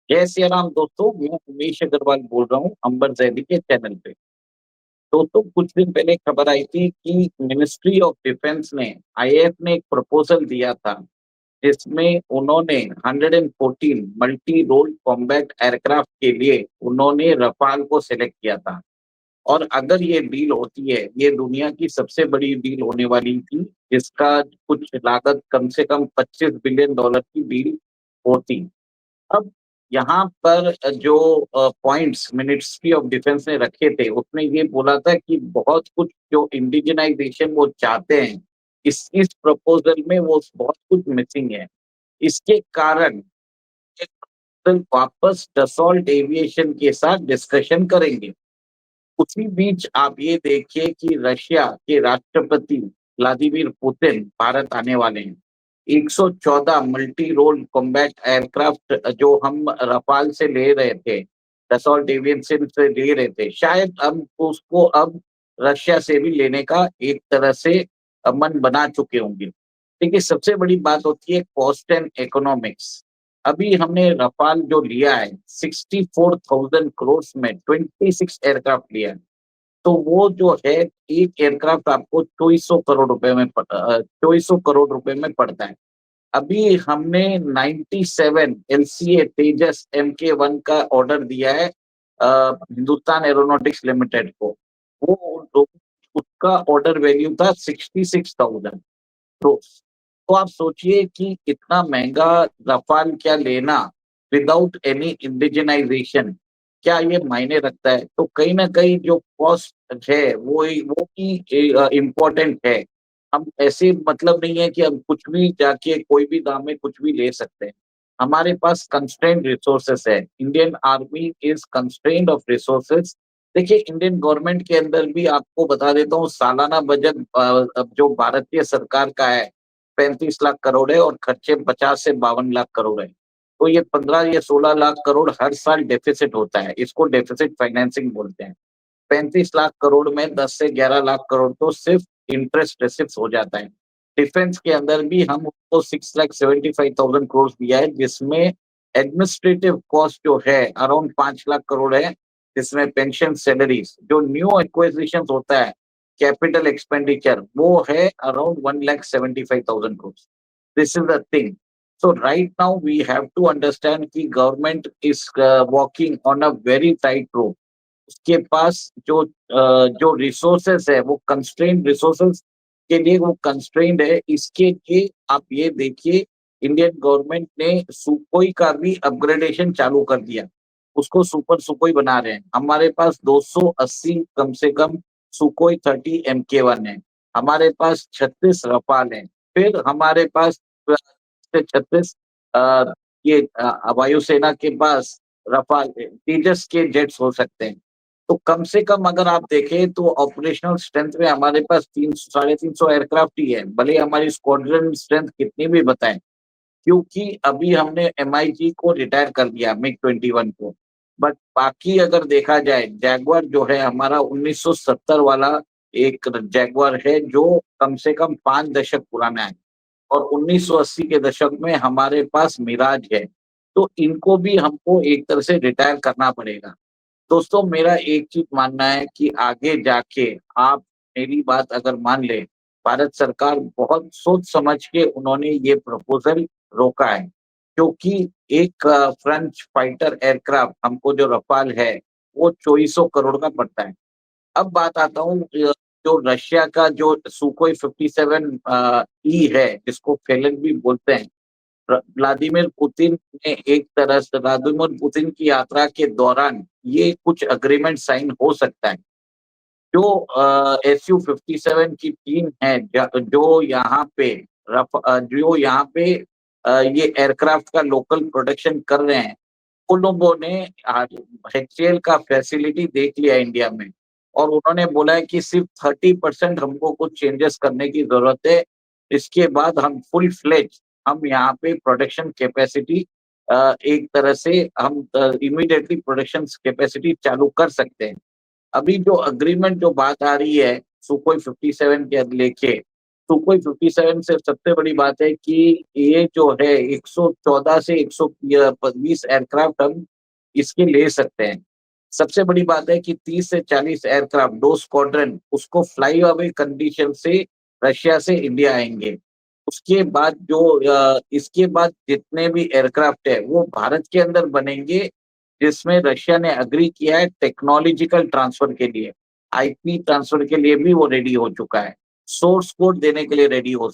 जय सिया राम दोस्तों, मैं उमेश अग्रवाल बोल रहा हूँ अंबर जैदी के चैनल पे। दोस्तों, कुछ दिन पहले खबर आई थी कि मिनिस्ट्री ऑफ डिफेंस ने आईएएफ ने एक प्रपोजल दिया था जिसमें उन्होंने 114 मल्टी रोल कॉम्बैट एयरक्राफ्ट के लिए उन्होंने रफाल को सिलेक्ट किया था। और अगर ये डील होती है, ये दुनिया की सबसे बड़ी डील होने वाली थी, जिसका कुछ लागत कम से कम $25 बिलियन की डील होती। अब यहाँ पर जो पॉइंट्स मिनिस्ट्री ऑफ डिफेंस ने रखे थे, उसमें ये बोला था कि बहुत कुछ जो इंडिजिनाइजेशन वो चाहते हैं, इस प्रपोजल में वो बहुत कुछ मिसिंग है। इसके कारण ये प्रपोजल वापस डसॉल्ट एविएशन के साथ डिस्कशन करेंगे। उसी बीच आप ये देखिए कि रशिया के राष्ट्रपति व्लादिमीर पुतिन भारत आने वाले हैं। 114 मल्टी रोल कॉम्बैट एयरक्राफ्ट जो हम रफाल से ले रहे थे, डसॉल्ट एविएशन से ले रहे थे, शायद हम उसको अब रशिया से भी लेने का एक तरह से मन बना चुके होंगे। देखिए, सबसे बड़ी बात होती है कॉस्ट एंड इकोनॉमिक्स। अभी हमने रफाल जो लिया है 64,000 करोड़ में 26 एयरक्राफ्ट लिया है। तो वो जो है एक एयरक्राफ्ट आपको 2400 करोड़ रुपए में पड़ता है। अभी हमने 97 एलसीए तेजस MK1 का ऑर्डर दिया है हिंदुस्तान एरोनॉटिक्स लिमिटेड को। वो उसका ऑर्डर वैल्यू था 66,000 करोड़। तो आप सोचिए कि इतना महंगा रफाल क्या लेना विदाउट एनी इंडिजिनाइजेशन, क्या ये मायने रखता है? तो कहीं ना कहीं जो कॉस्ट है वो भी इम्पोर्टेंट है। हम ऐसे मतलब नहीं है कि हम कुछ भी जाके कोई भी दाम में कुछ भी ले सकते हैं। हमारे पास कंस्ट्रेंट रिसोर्सेस है। Indian army is constraint of resources. देखिए, इंडियन गवर्नमेंट के अंदर भी आपको बता देता हूँ, सालाना बजट अब जो भारतीय सरकार का है 35 लाख करोड़ है और खर्चे 50 से 52 लाख करोड़ है। तो ये 15 या 16 लाख करोड़ हर साल डेफिसिट होता है। इसको डेफिसिट फाइनेंसिंग बोलते हैं। 35 लाख करोड़ में 10 से 11 लाख करोड़ तो सिर्फ इंटरेस्ट रेसिप्ट हो जाता है। डिफेंस के अंदर भी हम उसको 6,75,000 करोड़ दिया है, जिसमें एडमिनिस्ट्रेटिव कॉस्ट जो है अराउंड 5 लाख करोड़ है, जिसमें पेंशन सैलरीज जो न्यू एक्विजिशन होता है, कैपिटल एक्सपेंडिचर वो है around 1,75,000 crore. This is the thing. So right now we have to understand कि government is walking on a very tight rope. उसके पास जो रिसोर्सेस है वो कंस्ट्रेन्ड रिसोर्सेस के लिए वो कंस्ट्रेन्ड है। इसके लिए आप ये देखिए, इंडियन गवर्नमेंट ने सुकोई का भी अपग्रेडेशन चालू कर दिया। उसको सुपर सुकोई बना रहे हैं। हमारे पास 280 कम से कम सुकोई 30 MK1 है। हमारे पास 36 रफाल है। फिर हमारे पास 36 ये वायुसेना के पास रफाल तेजस के जेट्स हो सकते हैं। तो कम से कम अगर आप देखें तो ऑपरेशनल स्ट्रेंथ में हमारे पास 300 साढ़े 300 एयरक्राफ्ट ही है, भले हमारी स्क्वाड्रन स्ट्रेंथ कितनी भी बताएं। क्योंकि अभी हमने MiG को रिटायर कर दिया, MiG-21 को। बट बाकी अगर देखा जाए, जैगुआर जो है हमारा 1970 वाला एक जैगुआर है जो कम से कम 5 दशक पुराना है। और 1980 के दशक में हमारे पास मिराज है। तो इनको भी हमको एक तरह से रिटायर करना पड़ेगा। दोस्तों, मेरा एक चीज मानना है कि आगे जाके आप मेरी बात अगर मान ले, भारत सरकार बहुत सोच समझ के उन्होंने ये प्रपोजल रोका है। क्योंकि एक फ्रेंच फाइटर एयरक्राफ्ट हमको जो रफाल है वो 2400 करोड़ का पड़ता है। अब बात आता हूँ जो रशिया का जो सुकोई 57 ई है, जिसको फेलन भी बोलते हैं। व्लादिमीर पुतिन ने एक तरह से व्लादिमीर पुतिन की यात्रा के दौरान ये कुछ अग्रीमेंट साइन हो सकता है। जो SU-57 की टीम है, जो यहाँ पे जो यहाँ पे ये एयरक्राफ्ट का लोकल प्रोडक्शन कर रहे हैं, उन लोगों ने HAL का फैसिलिटी देख लिया इंडिया में। और उन्होंने बोला है कि सिर्फ 30% हमको कुछ चेंजेस करने की जरूरत है। इसके बाद हम फुल फ्लेज हम यहाँ पे प्रोडक्शन कैपेसिटी एक तरह से हम इमीडिएटली प्रोडक्शन कैपेसिटी चालू कर सकते हैं। अभी जो अग्रीमेंट जो बात आ रही है सुकोई 57 के लेके, सुखोई 57 से सबसे बड़ी बात है कि ये जो है 114 से 120 एयरक्राफ्ट हम इसके ले सकते हैं। सबसे बड़ी बात है कि 30 से 40 एयरक्राफ्ट 2 स्क्वाड्रन उसको फ्लाई अवे कंडीशन से रशिया से इंडिया आएँगे। उसके बाद जो इसके बाद जितने भी एयरक्राफ्ट है वो भारत के अंदर बनेंगे, जिसमें रशिया ने एग्री किया है टेक्नोलॉजिकल ट्रांसफर के लिए, आईपी ट्रांसफर के लिए भी वो रेडी हो चुका है। सोर्स कोड देने के लिए रेडी हो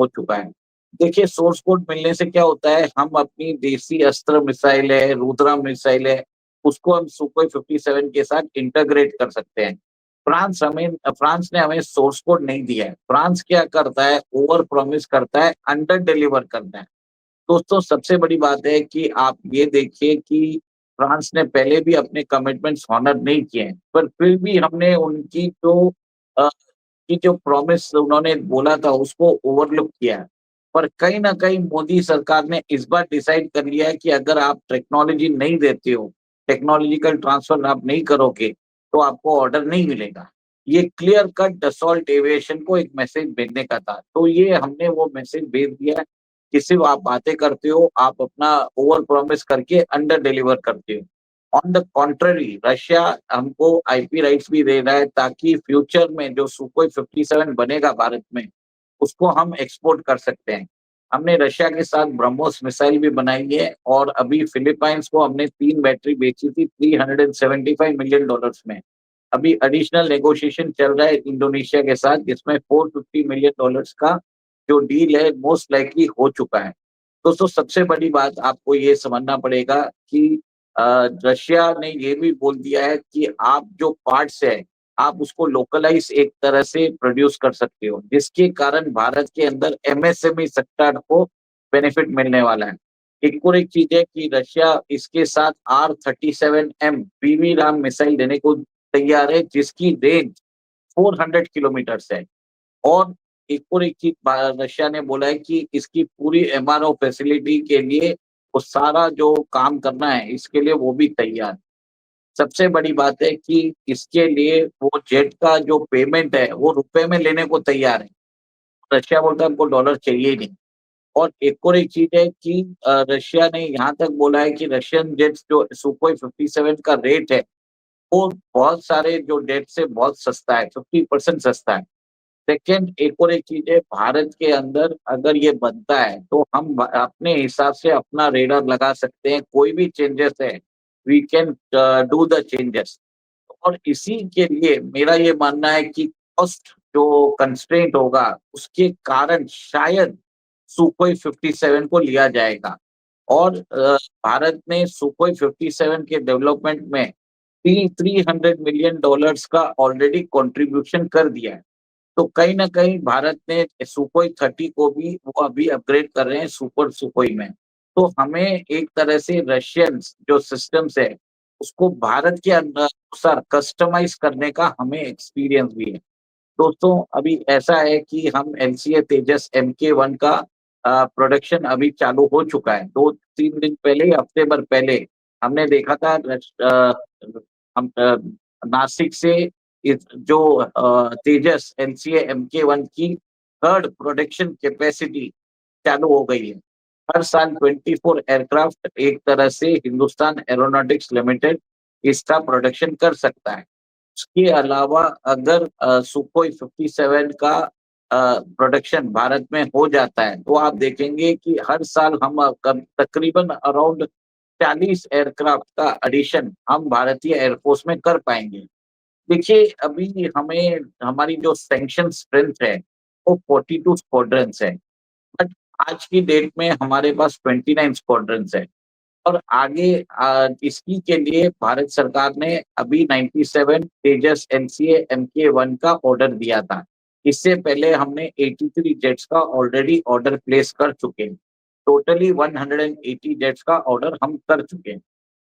चुका है। देखिए सोर्स कोड मिलने से क्या होता है, हम अपनी देसी अस्त्र मिसाइल है, रुद्रा मिसाइल है, उसको हम सुखोई 57 के साथ इंटीग्रेट कर सकते हैं। फ्रांस ने हमें सोर्स कोड नहीं दिया है। फ्रांस क्या करता है, ओवर प्रॉमिस करता है, अंडर डिलीवर करता है। दोस्तों सबसे बड़ी बात है कि आप ये देखिए कि फ्रांस ने पहले भी अपने कमिटमेंट्स हॉनर नहीं किए हैं, पर फिर भी हमने उनकी अ, जो प्रॉमिस उन्होंने बोला था उसको ओवरलुक किया है। पर कहीं न कहीं मोदी सरकार ने इस बार डिसाइड कर लिया है कि अगर आप टेक्नोलॉजी नहीं देते हो, टेक्नोलॉजिकल ट्रांसफर आप नहीं करोगे, तो आपको ऑर्डर नहीं मिलेगा। ये क्लियर कट डसॉल्ट एविएशन को एक मैसेज भेजने का था। तो ये हमने वो मैसेज भेज दिया है कि सिर्फ़ आप बातें करते हो, आप अपना ओवर प्रॉमिस करके अंडर डिलीवर करते हो। ऑन द कॉन्ट्ररी रशिया हमको आईपी राइट्स भी दे रहा है ताकि फ्यूचर में जो सुखोई 57 बनेगा भारत में, उसको हम एक्सपोर्ट कर सकते हैं। हमने रशिया के साथ ब्रह्मोस मिसाइल भी बनाई है और अभी फिलीपाइंस को हमने 3 बैटरी बेची थी $375 मिलियन में। अभी एडिशनल नेगोशिएशन चल रहा है इंडोनेशिया के साथ जिसमें $450 मिलियन का जो डील है मोस्ट लाइकली हो चुका है। दोस्तों सबसे बड़ी बात आपको ये समझना पड़ेगा कि रशिया ने ये भी बोल दिया है कि आप जो पार्ट्स है, आप उसको लोकलाइज़ एक तरह से प्रोड्यूस कर सकते हो, जिसके कारण भारत के अंदर एमएसएमई सेक्टर को बेनिफिट मिलने वाला है। एक और एक चीज़ है कि रशिया इसके साथ R-37M वीवी राम मिसाइल देने को तैयार है, जिसकी रेंज 400 किलोमीटर्स है। और एक और एक चीज़ रशिया ने बोला है कि इसकी पूरी एमआरओ फैसिलिटी के लिए वो सारा जो काम करना है, इसके लिए वो भी तैयार है। सबसे बड़ी बात है कि इसके लिए वो जेट का जो पेमेंट है, वो रुपए में लेने को तैयार है। रशिया बोलता है हमको डॉलर चाहिए ही नहीं। और एक और एक चीज़ है कि रशिया ने यहाँ तक बोला है कि रशियन जेट्स जो सुखोई 57 का रेट है, वो बहुत सारे जो जेट से बहुत सस्ता है, 50% सस्ता है। सेकंड एक और एक चीज़ है, भारत के अंदर अगर ये बनता है, तो हम अपने हिसाब से अपना रेडार लगा सकते हैं, कोई भी चेंजेस है, we can do the changes. और इसी के लिए मेरा ये मानना है कि कॉस्ट जो कंस्ट्रेंट होगा, उसके कारण शायद सुखोई 57 को लिया जाएगा। और भारत ने सुखोई 57 के डेवलपमेंट में $300 मिलियन का ऑलरेडी कंट्रीब्यूशन कर दिया है। तो कहीं न कहीं भारत ने सुखोई 30 को भी वो अभी अपग्रेड कर रहे हैं सुपर सुखोई में। तो हमें एक तरह से रशियन्स जो सिस्टम्स है, उसको भारत के अनुसार कस्टमाइज़ करने का हमें एक्सपीरियंस भी है। दोस्तों अभी ऐसा है कि हम एलसीए तेजस एमके-1 का प्रोडक्शन अभी चालू हो चुका है। 2-3 दिन पहले या हफ्ते भर पहले हमने देखा था हम नासिक से इस जो तेजस एलसीए एमके-1 की 3rd प्रोडक्शन कैपेसिटी चालू हो गई है। हर साल 24 एयरक्राफ्ट एक तरह से हिंदुस्तान एरोनॉटिक्स लिमिटेड इसका प्रोडक्शन कर सकता है। इसके अलावा अगर सुखोई 57 का प्रोडक्शन भारत में हो जाता है, तो आप देखेंगे कि हर साल हम तकरीबन अराउंड 40 एयरक्राफ्ट का एडिशन हम भारतीय एयरफोर्स में कर पाएँगे। देखिए, अभी हमें हमारी जो सैंक्शन स्ट्रेंथ है, वो 42 स्क्वाड्रन्स है, बट आज की डेट में हमारे पास 29 स्क्वाड्रन्स है। और आगे इसकी के लिए भारत सरकार ने अभी 97 तेजस एलसीए एमके-1 का ऑर्डर दिया था। इससे पहले हमने 83 जेट्स का ऑलरेडी ऑर्डर प्लेस कर चुके हैं। टोटली 180 जेट्स का ऑर्डर हम कर चुके हैं।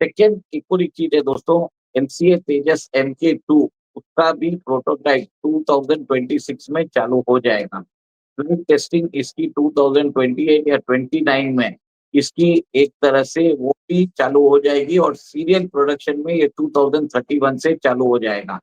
सेकंड एक और एक चीज़ है दोस्तों, एलसीए तेजस एमके-2 उसका भी प्रोटोटाइप 2026 में चालू हो जाएगा। फ्लाइट टेस्टिंग इसकी 2028 या 29 में इसकी एक तरह से वो भी चालू हो जाएगी और सीरियल प्रोडक्शन में ये 2031 से चालू हो जाएगा।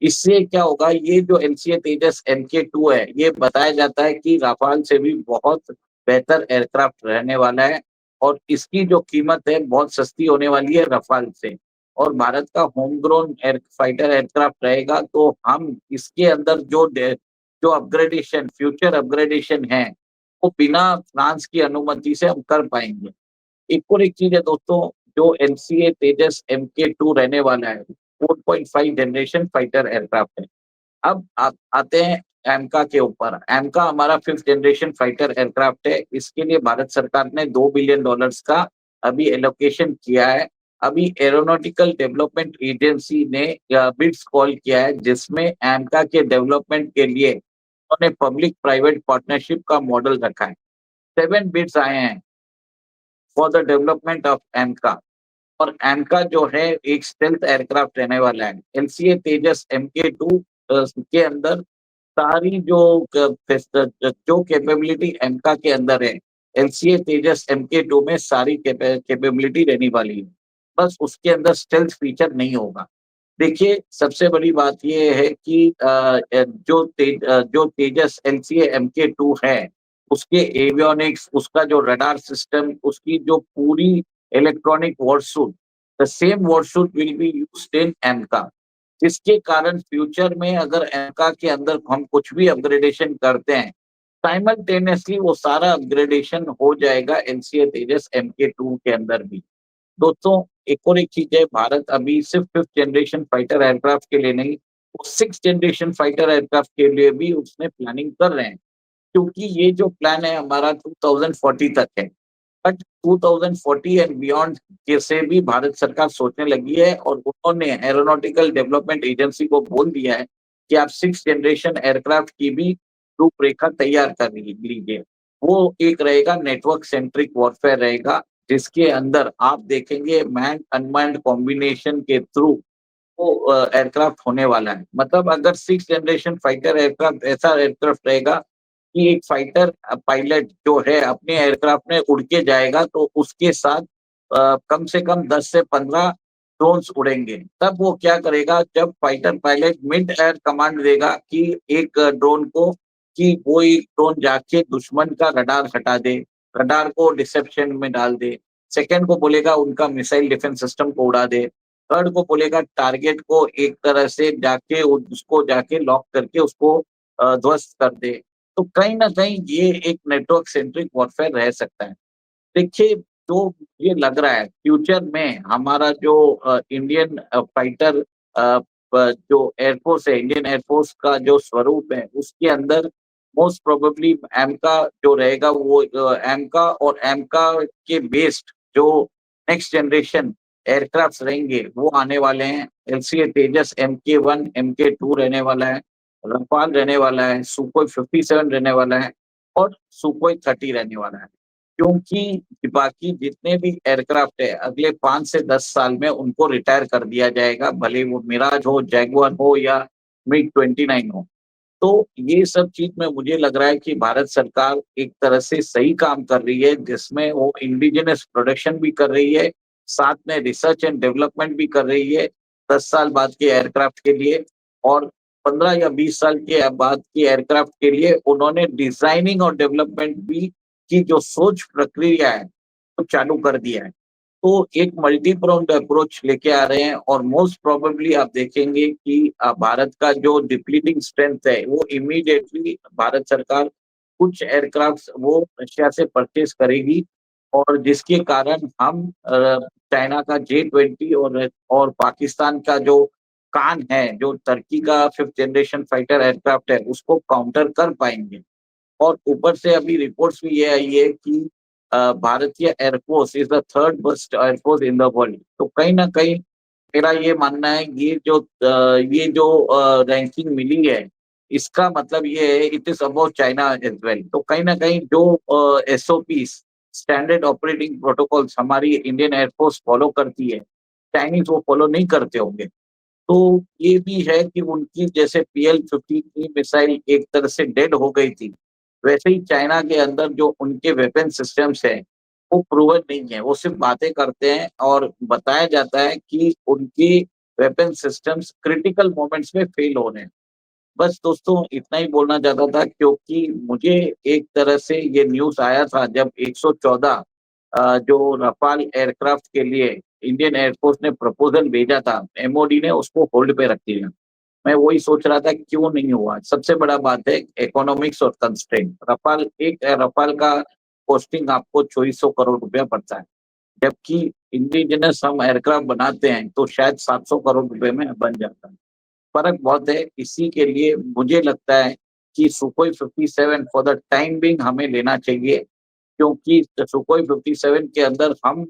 इससे क्या होगा, ये जो एलसीए तेजस MK2 है, ये बताया जाता है कि राफाल से भी बहुत बेहतर एयरक्राफ्ट रहने वाला है और इसकी जो कीमत है बहुत सस्ती होने वाली है रफाल से। और भारत का होम ग्रोन फाइटर एयरक्राफ्ट रहेगा, तो हम इसके अंदर जो अपग्रेडेशन, फ्यूचर अपग्रेडेशन है, वो बिना फ्रांस की अनुमति से हम कर पाएंगे। एक और एक चीज है दोस्तों, जो एलसीए तेजस MK2 रहने वाला है, 4.5 जनरेशन फाइटर एयरक्राफ्ट है। अब आप आते हैं एमका के ऊपर। एमका हमारा 5th जनरेशन फाइटर एयरक्राफ्ट है। इसके लिए भारत सरकार ने $2 बिलियन का अभी एलोकेशन किया है। अभी एरोनॉटिकल डेवलपमेंट एजेंसी ने बिड्स कॉल किया है, जिसमें एमका के डेवलपमेंट के लिए उन्होंने पब्लिक प्राइवेट पार्टनरशिप का मॉडल रखा है। 7 बिड्स आए हैं फॉर द डेवलपमेंट ऑफ एमका। और एमका जो है एक स्टेल्थ एयरक्राफ्ट रहने वाला है। एलसीए तेजस MK2 के अंदर सारी जो कैपेबिलिटी एमका के अंदर है, एलसीए तेजस MK2 में सारी कैपेबिलिटी रहने वाली है। बस उसके अंदर स्टेल्थ फीचर नहीं होगा। देखिए, सबसे बड़ी बात ये है कि जो तेजस एलसीए MK2 है, उसके एवियोनिक्स, उसका जो रडार सिस्टम, उसकी जो पूरी electronic war suit, the same war suit will be used in AMCA. जिसके कारण फ्यूचर में अगर एमका के अंदर हम कुछ भी अपग्रेडेशन करते हैं, साइमल्टेनियसली वो सारा अपग्रेडेशन हो जाएगा एलसीए तेजस MK2 के अंदर भी। दोस्तों, एक और एक चीज है, भारत अभी सिर्फ 5th जनरेशन फाइटर एयरक्राफ्ट के लिए नहीं, वो 6th जनरेशन फाइटर एयरक्राफ्ट के लिए भी उसमें प्लानिंग कर रहे हैं। क्योंकि ये जो प्लान है हमारा 2040 तक है। बट 2040 एंड बियॉन्ड के से भी भारत सरकार सोचने लगी है और उन्होंने एरोनॉटिकल डेवलपमेंट एजेंसी को बोल दिया है कि आप 6th जनरेशन एयरक्राफ्ट की भी रूपरेखा तैयार कर लीजिए। वो एक रहेगा नेटवर्क सेंट्रिक वॉरफेयर रहेगा, जिसके अंदर आप देखेंगे मैन अनमैन्ड कॉम्बिनेशन के थ्रू वो एयरक्राफ्ट होने वाला है। मतलब अगर 6th जनरेशन फाइटर एयरक्राफ्ट ऐसा एयरक्राफ्ट रहेगा कि एक फाइटर पायलट जो है अपने एयरक्राफ्ट में उड़ के जाएगा, तो उसके साथ कम से कम 10 से 15 ड्रोन्स उड़ेंगे। तब वो क्या करेगा, जब fighter pilot mid air command देगा कि एक ड्रोन को, कि वो एक ड्रोन जाके दुश्मन का रडार हटा दे, रडार को डिसेप्शन में डाल दे। सेकंड को बोलेगा उनका मिसाइल डिफेंस सिस्टम को उड़ा दे। थर्ड को बोलेगा टारगेट को एक तरह से जाके उसको जाके लॉक करके उसको ध्वस्त कर दे। तो कहीं न कहीं ये एक नेटवर्क सेंट्रिक वॉरफेयर रह सकता है। देखिए, जो मुझे लग रहा है फ्यूचर में हमारा जो इंडियन फाइटर जो एयरफोर्स है, इंडियन एयरफोर्स का जो स्वरूप है, उसके अंदर मोस्ट प्रोबेबली एमका जो रहेगा, वो एमका और एमका के बेस्ड जो नेक्स्ट जनरेशन एयरक्राफ्ट रहेंगे, वो आने वाले हैं। एलसीए तेजस MK1, MK2 रहने वाला है, रफाल रहने वाला है, सुखोई 57 रहने वाला है और सुखोई 30 रहने वाला है। क्योंकि बाकी जितने भी एयरक्राफ्ट है, अगले 5 से 10 साल में उनको रिटायर कर दिया जाएगा, भले वो मिराज हो, जैगुआर हो या मिग 29 हो। तो ये सब चीज़ में मुझे लग रहा है कि भारत सरकार एक तरह से सही काम कर रही है, जिसमें वो इंडिजिनस प्रोडक्शन भी कर रही है, साथ में रिसर्च एंड डेवलपमेंट भी कर रही है, 10 साल बाद के एयरक्राफ्ट के लिए। और 15 या 20 साल के बाद के एयरक्राफ्ट के लिए उन्होंने डिजाइनिंग और डेवलपमेंट भी की जो सोच प्रक्रिया है, वो चालू कर दिया है। तो एक मल्टी प्रोन्ड अप्रोच लेके आ रहे हैं और मोस्ट प्रोबेबली आप देखेंगे कि भारत का जो डिप्लीटिंग स्ट्रेंथ है, वो इमीडिएटली भारत सरकार कुछ एयरक्राफ्ट वो रशिया से परचेज करेगी और जिसके कारण हम चाइना का J-20 और पाकिस्तान का जो कान है, जो टर्की का 5th जनरेशन फाइटर एयरक्राफ्ट है, उसको काउंटर कर पाएंगे। और ऊपर से अभी रिपोर्ट्स भी ये आई है कि भारतीय air force is the third best air force in the world. तो कहीं न कहीं मेरा ये मानना है, ये जो रैंकिंग मिली है, इसका मतलब ये है it is about China as well. तो कहीं न कहीं जो एसओपीज़, स्टैंडर्ड ऑपरेटिंग प्रोटोकॉल्स हमारी इंडियन एयरफोर्स फॉलो करती है, चाइनीज़ वो फॉलो नहीं करते होंगे। तो ये भी है कि उनकी जैसे PL-53 मिसाइल एक तरह से डेड हो गई थी, वैसे ही चाइना के अंदर जो उनके वेपन सिस्टम्स हैं, वो प्रूवन नहीं है। वो सिर्फ़ बातें करते हैं और बताया जाता है कि उनकी वेपन सिस्टम्स क्रिटिकल मोमेंट्स में फेल हो रहे हैं। बस दोस्तों इतना ही बोलना चाहता था, क्योंकि मुझे एक तरह से ये न्यूज़ आया था जब 114 जो रफाल एयरक्राफ्ट के लिए इंडियन एयरफोर्स ने प्रपोज़ल भेजा था, एमओडी ने उसको होल्ड पे रख दिया। मैं वही सोच रहा था क्यों नहीं हुआ? सबसे बड़ा बात है इकोनॉमिक्स और कंस्ट्रेंट। रफाल का कॉस्टिंग आपको 2400 करोड़ रुपया पड़ता है, जबकि इंडिजिनस हम एयरक्राफ्ट बनाते हैं तो शायद 700 करोड़ रुपए में बन जाता है। फ़र्क बहुत है, इसी के लिए मुझे लगता है कि Sukhoi 57 for the time being हमें लेना चाहिए, क्योंकि सुखोई 57 के अंदर हम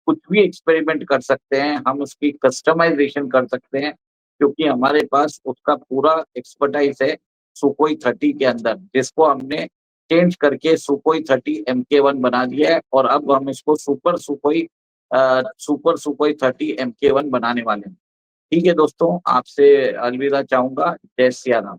कुछ भी एक्सपेरिमेंट कर सकते हैं, हम उसकी कस्टमाइज़ेशन कर सकते हैं, क्योंकि हमारे पास उसका पूरा एक्सपर्टाइज़ है सुखोई 30 के अंदर, जिसको हमने चेंज करके सुखोई 30 एमके-1 बना दिया है और अब हम इसको सुपर सुखोई 30 एमके-1 बनाने वाले हैं। ठीक है दोस्तों, आपसे अलविदा चाहूँगा। जय सिया राम।